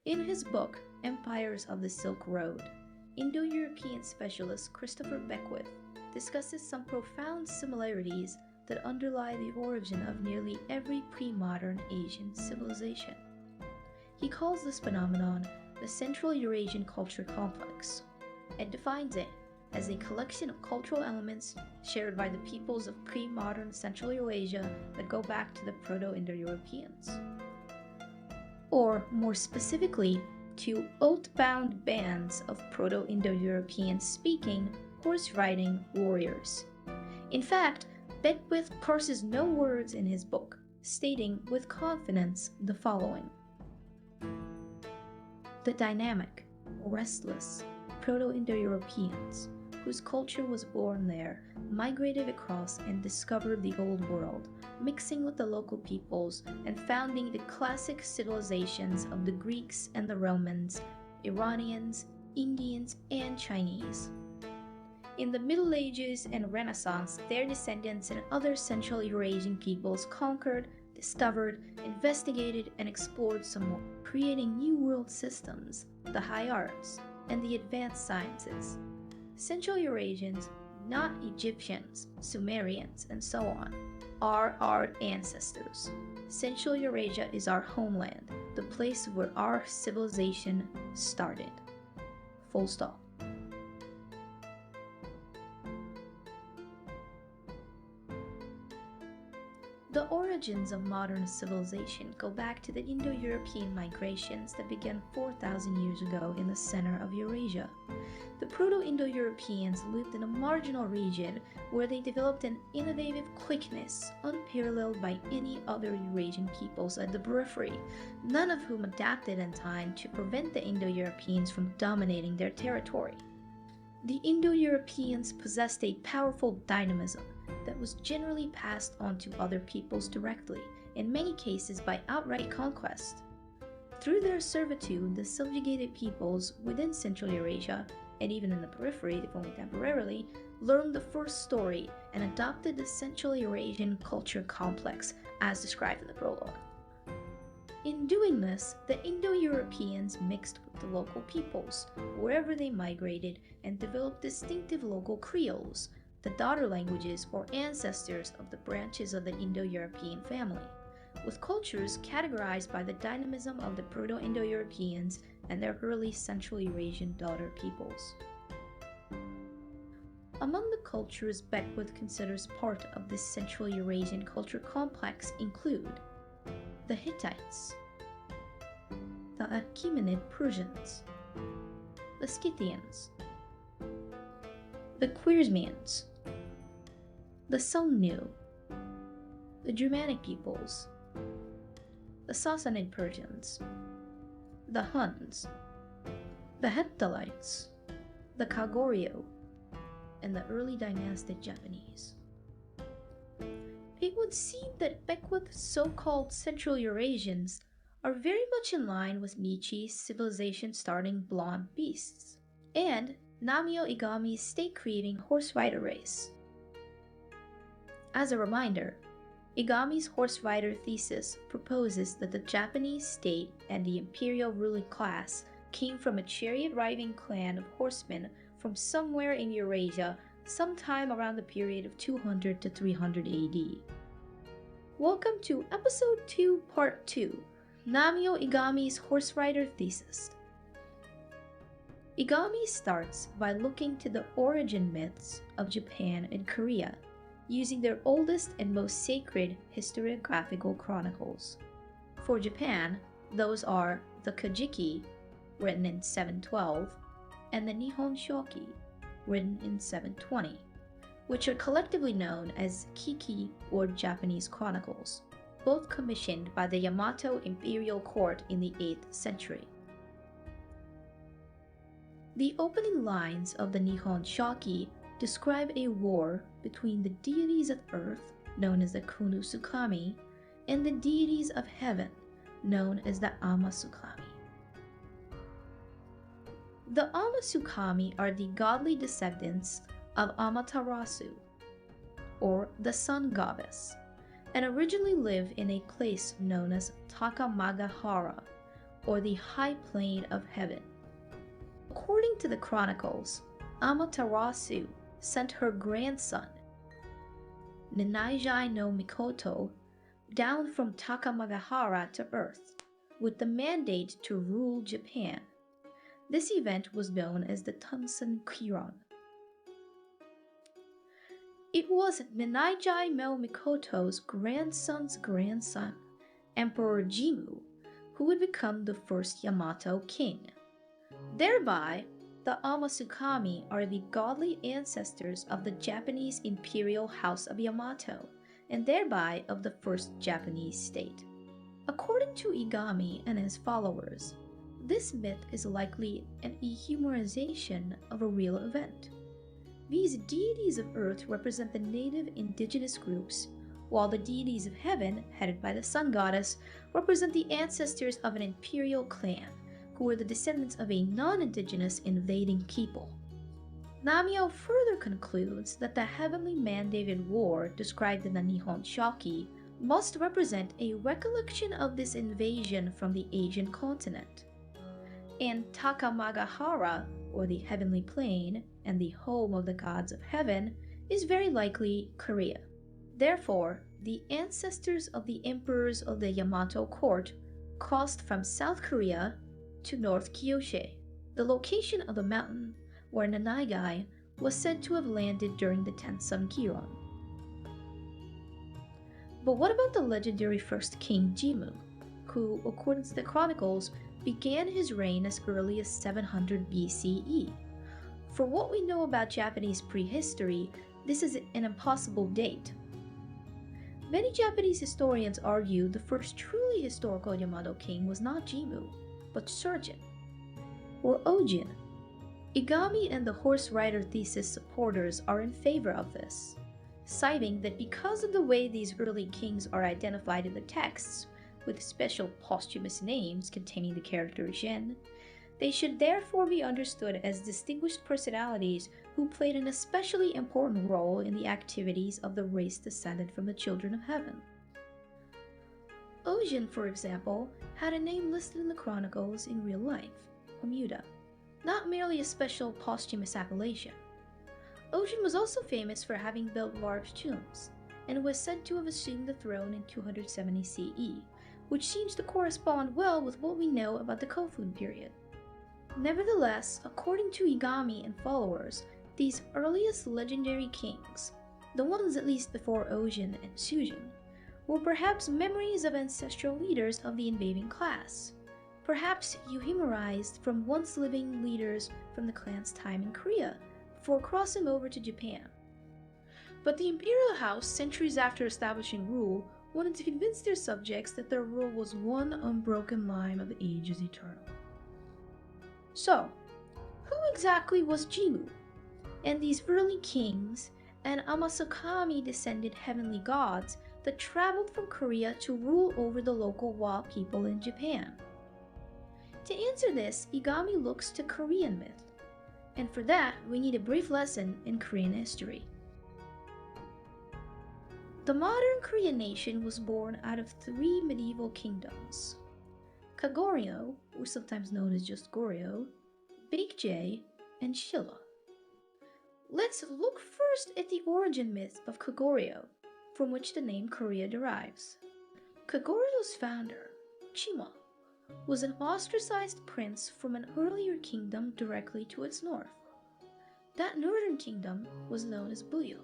In his book, Empires of the Silk Road, Indo-European specialist Christopher Beckwith discusses some profound similarities that underlie the origin of nearly every pre-modern Asian civilization. He calls this phenomenon the Central Eurasian Culture Complex and defines it as a collection of cultural elements shared by the peoples of pre-modern Central Eurasia that go back to the Proto-Indo-Europeans. Or, more specifically, to oath-bound bands of Proto-Indo-European speaking, horse-riding warriors. In fact, Beckwith parses no words in his book, stating with confidence the following. The dynamic, restless Proto-Indo-Europeans, whose culture was born there, migrated across and discovered the Old World, mixing with the local peoples and founding the classic civilizations of the Greeks and the Romans, Iranians, Indians, and Chinese. In the Middle Ages and Renaissance, their descendants and other Central Eurasian peoples conquered, discovered, investigated, and explored some more, creating new world systems, the high arts, and the advanced sciences. Central Eurasians, not Egyptians, Sumerians, and so on, are our ancestors. Central Eurasia is our homeland, the place where our civilization started. Full stop. The origins of modern civilization go back to the Indo-European migrations that began 4,000 years ago in the center of Eurasia. The Proto-Indo-Europeans lived in a marginal region where they developed an innovative quickness unparalleled by any other Eurasian peoples at the periphery, none of whom adapted in time to prevent the Indo-Europeans from dominating their territory. The Indo-Europeans possessed a powerful dynamism that was generally passed on to other peoples directly, in many cases by outright conquest. Through their servitude, the subjugated peoples within Central Eurasia, and even in the periphery, if only temporarily, learned the first story and adopted the Central Eurasian culture complex as described in the prologue. In doing this, the Indo-Europeans mixed with the local peoples, wherever they migrated, and developed distinctive local creoles, the daughter languages or ancestors of the branches of the Indo-European family, with cultures categorized by the dynamism of the Proto-Indo-Europeans and their early Central Eurasian daughter peoples. Among the cultures Beckwith considers part of this Central Eurasian culture complex include the Hittites, the Achaemenid Persians, the Scythians, the Khwarezmians, the Songnu, the Germanic peoples, the Sassanid Persians, the Huns, the Hephthalites, the Kagoryo, and the early dynastic Japanese. It would seem that Beckwith's so-called Central Eurasians are very much in line with Michi's civilization-starting blonde beasts, and Namio Egami's state-creating Horserider race. As a reminder, Egami's Horserider thesis proposes that the Japanese state and the imperial ruling class came from a chariot-riding clan of horsemen from somewhere in Eurasia sometime around the period of 200 to 300 AD. Welcome to Episode 2, Part 2, Namio Egami's Horserider thesis. Egami starts by looking to the origin myths of Japan and Korea, using their oldest and most sacred historiographical chronicles. For Japan, those are the Kojiki, written in 712, and the Nihon Shoki, written in 720, which are collectively known as Kiki or Japanese chronicles, both commissioned by the Yamato imperial court in the 8th century. The opening lines of the Nihon Shoki describe a war between the deities of earth, known as the Kunusukami, and the deities of heaven, known as the Amasukami. The Amasukami are the godly descendants of Amaterasu, or the sun goddess, and originally lived in a place known as Takamagahara, or the high plane of heaven. According to the chronicles, Amaterasu sent her grandson, Nanaijai no Mikoto, down from Takamagahara to Earth, with the mandate to rule Japan. This event was known as the Tunsen Kiron. It was Nanaijai no Mikoto's grandson's grandson, Emperor Jimmu, who would become the first Yamato king. Thereby, the Amasukami are the godly ancestors of the Japanese Imperial House of Yamato, and thereby of the first Japanese state. According to Egami and his followers, this myth is likely an ehumerization of a real event. These deities of earth represent the native indigenous groups, while the deities of heaven, headed by the sun goddess, represent the ancestors of an imperial clan, who were the descendants of a non-indigenous invading people. Namio further concludes that the heavenly mandated war described in the Nihon Shoki must represent a recollection of this invasion from the Asian continent. And Takamagahara, or the heavenly plane, and the home of the gods of heaven, is very likely Korea. Therefore, the ancestors of the emperors of the Yamato court crossed from South Korea to North Kyushu, the location of the mountain where Nanaigai was said to have landed during the Tensun Kiron. But what about the legendary first king Jimmu, who, according to the chronicles, began his reign as early as 700 BCE? For what we know about Japanese prehistory, this is an impossible date. Many Japanese historians argue the first truly historical Yamato king was not Jimmu, but Surgeon, or Ojin. Egami and the Horserider Thesis supporters are in favor of this, citing that because of the way these early kings are identified in the texts, with special posthumous names containing the character Jin, they should therefore be understood as distinguished personalities who played an especially important role in the activities of the race descended from the children of heaven. Ojin, for example, had a name listed in the chronicles in real life, Omuda, not merely a special posthumous appellation. Ojin was also famous for having built large tombs, and was said to have assumed the throne in 270 CE, which seems to correspond well with what we know about the Kofun period. Nevertheless, according to Egami and followers, these earliest legendary kings, the ones at least before Ojin and Sujin, were perhaps memories of ancestral leaders of the invading class, perhaps euhemerized from once living leaders from the clan's time in Korea, before crossing over to Japan. But the imperial house, centuries after establishing rule, wanted to convince their subjects that their rule was one unbroken line of ages eternal. So, who exactly was Jimmu, and these early kings and Amasukami descended heavenly gods that traveled from Korea to rule over the local Wa people in Japan? To answer this, Egami looks to Korean myth, and for that we need a brief lesson in Korean history. The modern Korean nation was born out of three medieval kingdoms: Kagoryo, or sometimes known as just Goryeo, Baekje, and Shilla. Let's look first at the origin myth of Kagoryo, from which the name Korea derives. Kagoryo's founder, Chima, was an ostracized prince from an earlier kingdom directly to its north. That northern kingdom was known as Buyo.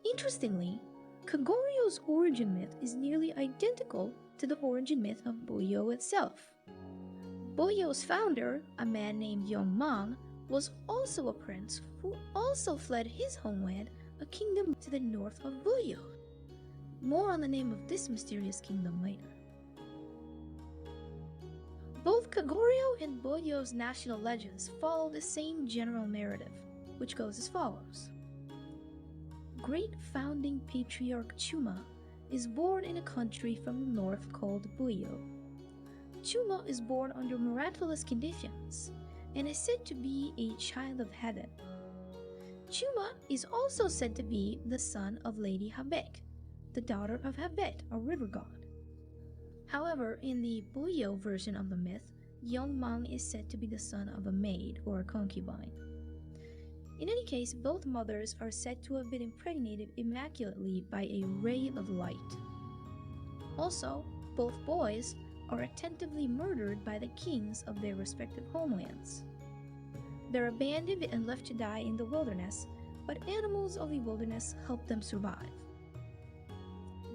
Interestingly, Kagoryo's origin myth is nearly identical to the origin myth of Buyo itself. Buyo's founder, a man named Yeongmang, was also a prince who also fled his homeland, a kingdom to the north of Buyo. More on the name of this mysterious kingdom later. Both Kagoryo and Buyo's national legends follow the same general narrative, which goes as follows. Great founding patriarch Chuma is born in a country from the north called Buyo. Chuma is born under miraculous conditions and is said to be a child of heaven. Chuma is also said to be the son of Lady Habek, the daughter of Habet, a river god. However, in the Buyo version of the myth, Yeongmang is said to be the son of a maid or a concubine. In any case, both mothers are said to have been impregnated immaculately by a ray of light. Also, both boys are attentively murdered by the kings of their respective homelands. They're abandoned and left to die in the wilderness, but animals of the wilderness help them survive.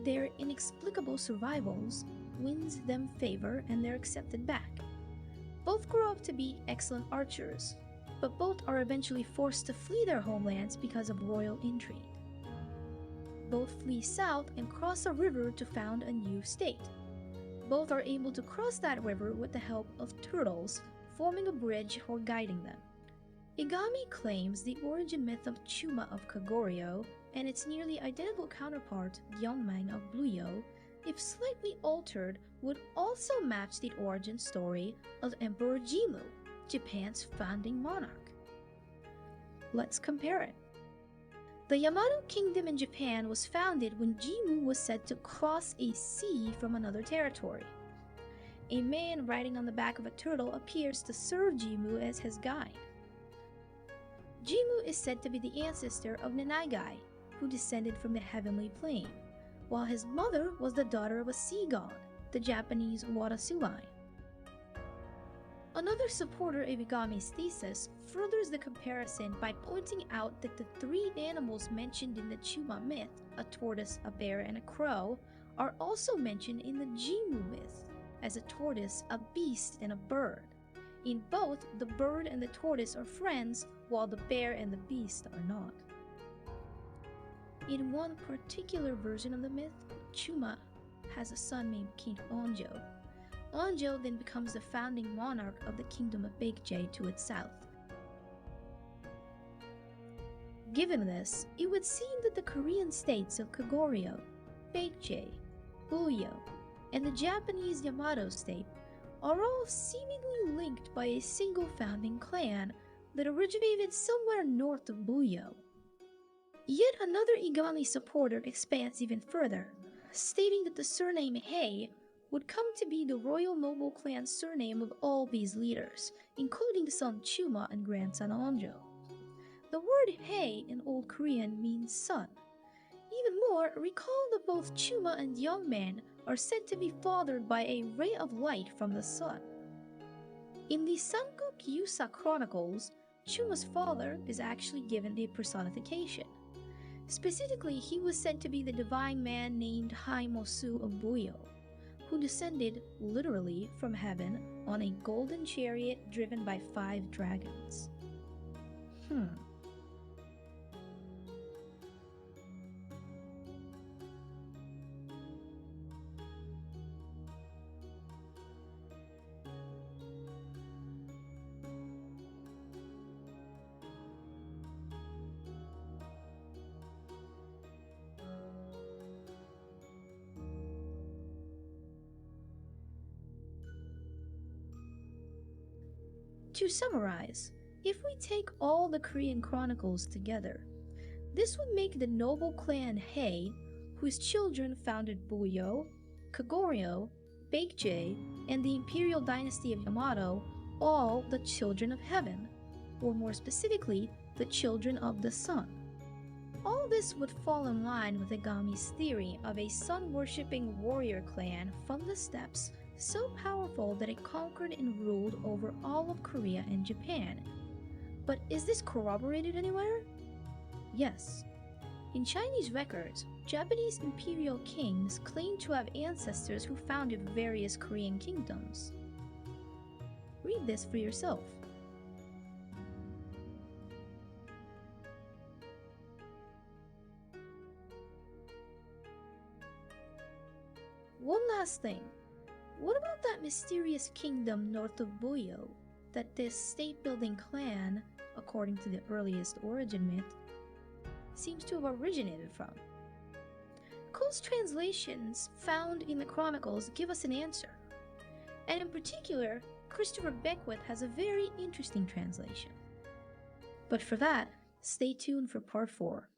Their inexplicable survivals wins them favor and they're accepted back. Both grow up to be excellent archers, but both are eventually forced to flee their homelands because of royal intrigue. Both flee south and cross a river to found a new state. Both are able to cross that river with the help of turtles, forming a bridge or guiding them. Egami claims the origin myth of Chuma of Kogoryo and its nearly identical counterpart, Yeongmang of Bluyo, if slightly altered, would also match the origin story of Emperor Jimmu, Japan's founding monarch. Let's compare it. The Yamato kingdom in Japan was founded when Jimmu was said to cross a sea from another territory. A man riding on the back of a turtle appears to serve Jimmu as his guide. Jimmu is said to be the ancestor of Nanagai, who descended from the heavenly plane, while his mother was the daughter of a sea god, the Japanese Watasulai. Another supporter of Egami's thesis furthers the comparison by pointing out that the three animals mentioned in the Chuma myth, a tortoise, a bear, and a crow, are also mentioned in the Jimmu myth, as a tortoise, a beast, and a bird. In both, the bird and the tortoise are friends, while the bear and the beast are not. In one particular version of the myth, Chuma has a son named King Onjo. Onjo then becomes the founding monarch of the kingdom of Baekje to its south. Given this, it would seem that the Korean states of Kogoryo, Baekje, Buyo, and the Japanese Yamato state are all seemingly linked by a single founding clan that originated somewhere north of Buyo. Yet another Egami supporter expands even further, stating that the surname Hei would come to be the royal noble clan surname of all these leaders, including the son Chuma and grandson Onjo. The word Hei in Old Korean means son. Even more, recall that both Chuma and Yeongman are said to be fathered by a ray of light from the sun. In the Samguk Yusa Chronicles, Chuma's father is actually given a personification. Specifically, he was said to be the divine man named Haimosu of Buyo, who descended, literally, from heaven on a golden chariot driven by 5 dragons. To summarize, if we take all the Korean chronicles together, this would make the noble clan Hei, whose children founded Buyo, Kogoryo, Baekje, and the imperial dynasty of Yamato, all the children of heaven, or more specifically, the children of the sun. All this would fall in line with Egami's theory of a sun-worshipping warrior clan from the steppes so powerful that it conquered and ruled over all of Korea and Japan. But is this corroborated anywhere? Yes. In Chinese records, Japanese imperial kings claim to have ancestors who founded various Korean kingdoms. Read this for yourself. One last thing. What about that mysterious kingdom north of Buyo that this state-building clan, according to the earliest origin myth, seems to have originated from? Cole's translations found in the chronicles give us an answer, and in particular, Christopher Beckwith has a very interesting translation. But for that, stay tuned for part 4.